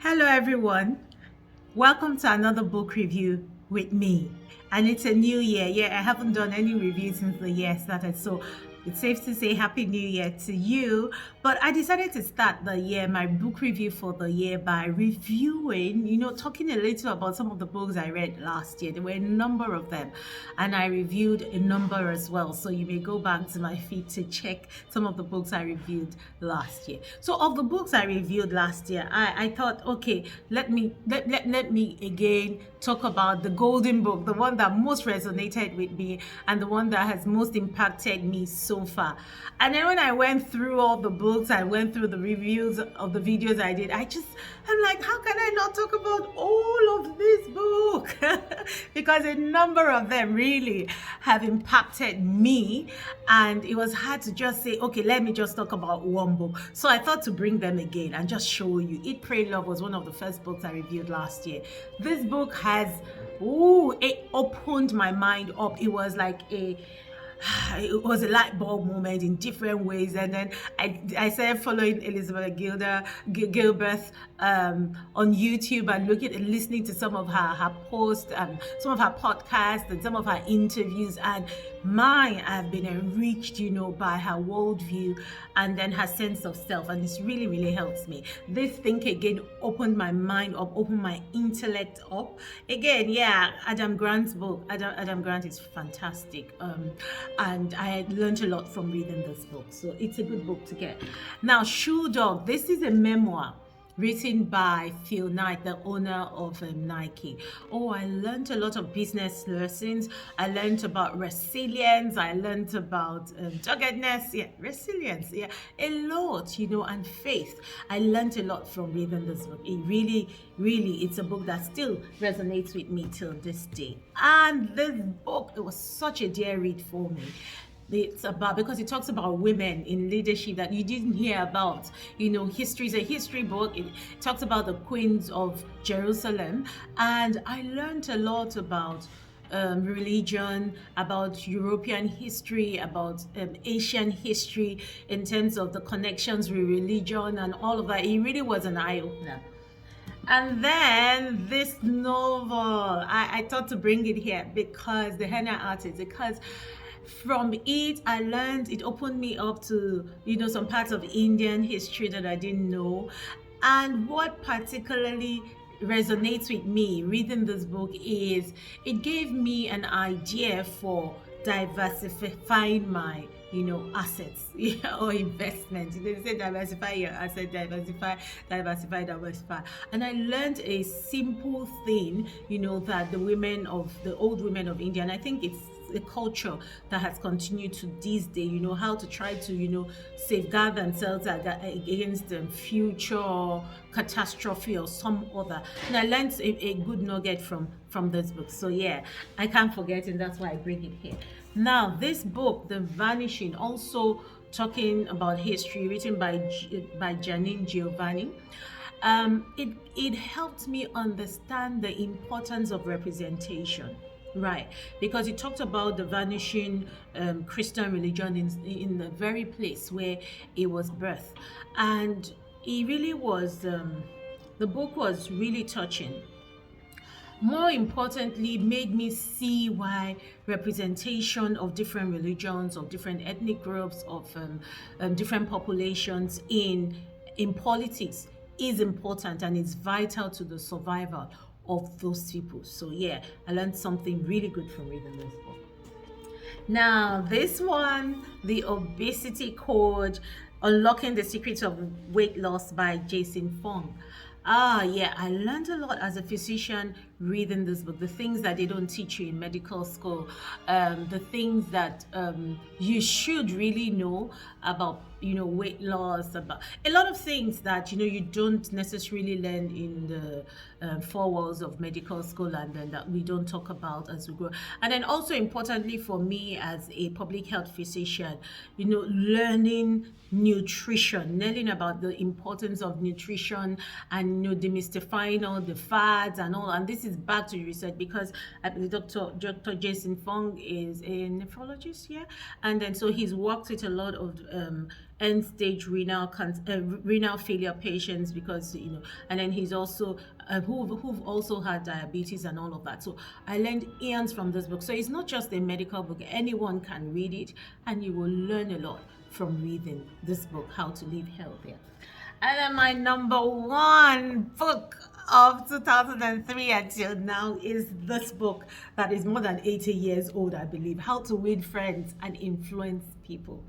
Hello, everyone. Welcome to another book review with me. And it's a new year. Yeah, I haven't done any review since the year started. So it's safe to say Happy New Year to you. But I decided to start my book review for the year by reviewing, talking a little about some of the books I read last year. There were a number of them. And I reviewed a number as well. So you may go back to my feed to check some of the books I reviewed last year. So of the books I reviewed last year, I thought, okay, let me again talk about the golden book, the one that most resonated with me and the one that has most impacted me so far. And then when I went through all the books, I went through the reviews of the videos I did, I'm like, how can I not talk about all of this book? Because a number of them really have impacted me, and it was hard to just say, okay, let me just talk about one book. So I thought to bring them again and just show you. Eat, Pray, Love was one of the first books I reviewed last year. This book it opened my mind up. It was like it was a light bulb moment in different ways, and then I started following Elizabeth Gilbert on YouTube and listening to some of her posts, some of her podcasts, and some of her interviews, and I've been enriched, by her worldview and then her sense of self, and this really helps me. This Think Again opened my mind up, opened my intellect up. Again, yeah, Adam Grant's book. Adam Grant is fantastic, and I learned a lot from reading this book, so it's a good book to get. Now, Shoe Dog. This is a memoir written by Phil Knight, the owner of Nike. Oh, I learned a lot of business lessons. I learned about resilience. I learned about doggedness, resilience, a lot, and faith. I learned a lot from reading this book. It really, it's a book that still resonates with me till this day. And this book, it was such a dear read for me. Because it talks about women in leadership that you didn't hear about. History is a history book. It talks about the queens of Jerusalem, and I learned a lot about religion, about European history, about Asian history in terms of the connections with religion and all of that. It really was an eye-opener. And then this novel, I thought to bring it here because the henna artist, because from it I learned, it opened me up to some parts of Indian history that I didn't know. And what particularly resonates with me reading this book is it gave me an idea for diversifying my assets or investment. They say diversify your asset, diversify. And I learned a simple thing, that the old women of India, and I think it's a culture that has continued to this day, how to try to, safeguard themselves against future catastrophe or some other. And I learned a good nugget from this book. So yeah, I can't forget it. That's why I bring it here. Now, this book, The Vanishing, also talking about history, written by Janine Giovanni. It helped me understand the importance of representation. Right, because it talked about the vanishing Christian religion in the very place where it was birthed. And it really was, the book was really touching. More importantly, made me see why representation of different religions, of different ethnic groups, of different populations in politics is important and is vital to the survival of those people. So yeah, I learned something really good from reading this book. Now, this one, The Obesity Code, Unlocking the Secrets of Weight Loss by Jason Fung. I learned a lot as a physician reading this book. The things that they don't teach you in medical school, the things that you should really know about, weight loss, about a lot of things that you don't necessarily learn in the four walls of medical school, and then that we don't talk about as we grow. And then also importantly for me as a public health physician, learning nutrition, learning about the importance of nutrition, and demystifying all the fads and all. And this traces back to research because I believe Dr. Jason Fung is a nephrologist, yeah, and then so he's worked with a lot of end stage renal failure patients because and then he's also who've also had diabetes and all of that. So I learned eons from this book. So it's not just a medical book; anyone can read it, and you will learn a lot from reading this book, How to Live Healthier. And then my number one book of 2003 until now is this book that is more than 80 years old, I believe, How to Win Friends and Influence People.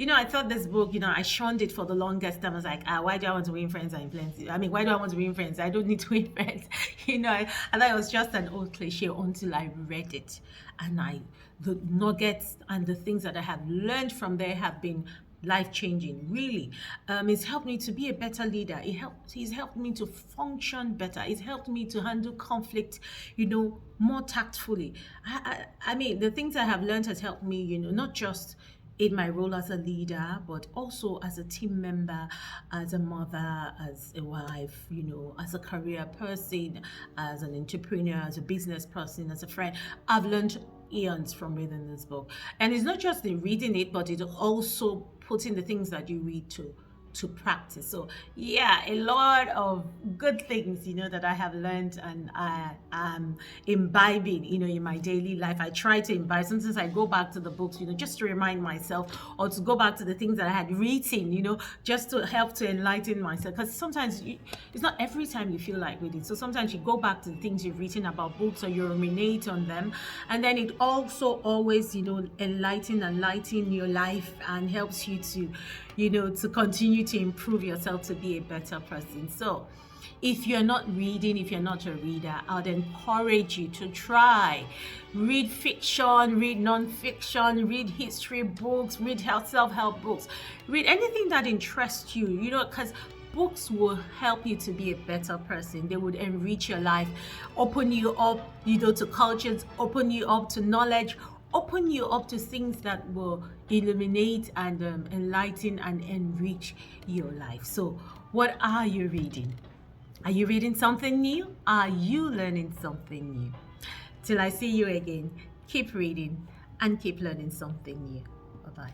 I thought this book, I shunned it for the longest time. I was like, why do I want to win friends and influence? I mean, why do I want to win friends? I don't need to win friends. I thought it was just an old cliche until I read it. And the nuggets and the things that I have learned from there have been life-changing, really. It's helped me to be a better leader. It's helped me to function better. It's helped me to handle conflict, more tactfully. I mean, the things I have learned has helped me, not just in my role as a leader, but also as a team member, as a mother, as a wife, as a career person, as an entrepreneur, as a business person, as a friend. I've learned eons from reading this book. And it's not just in reading it, but it's also putting the things that you read to practice. So yeah, a lot of good things, that I have learned and I am imbibing, in my daily life. I try to imbibe. Sometimes I go back to the books, just to remind myself or to go back to the things that I had written, just to help to enlighten myself. Because sometimes it's not every time you feel like reading. So sometimes you go back to the things you've written about books or you ruminate on them. And then it also always, enlighten your life and helps you to, to continue to improve yourself to be a better person. So if you're not reading, if you're not a reader, I'd encourage you to try. Read fiction, read non-fiction, read history books, read self-help books. Read anything that interests you, because books will help you to be a better person. They would enrich your life, open you up, to cultures, open you up to knowledge, open you up to things that will illuminate and enlighten and enrich your life. So what are you reading? Are you reading something new? Are you learning something new? Till I see you again, keep reading and keep learning something new. Bye-bye.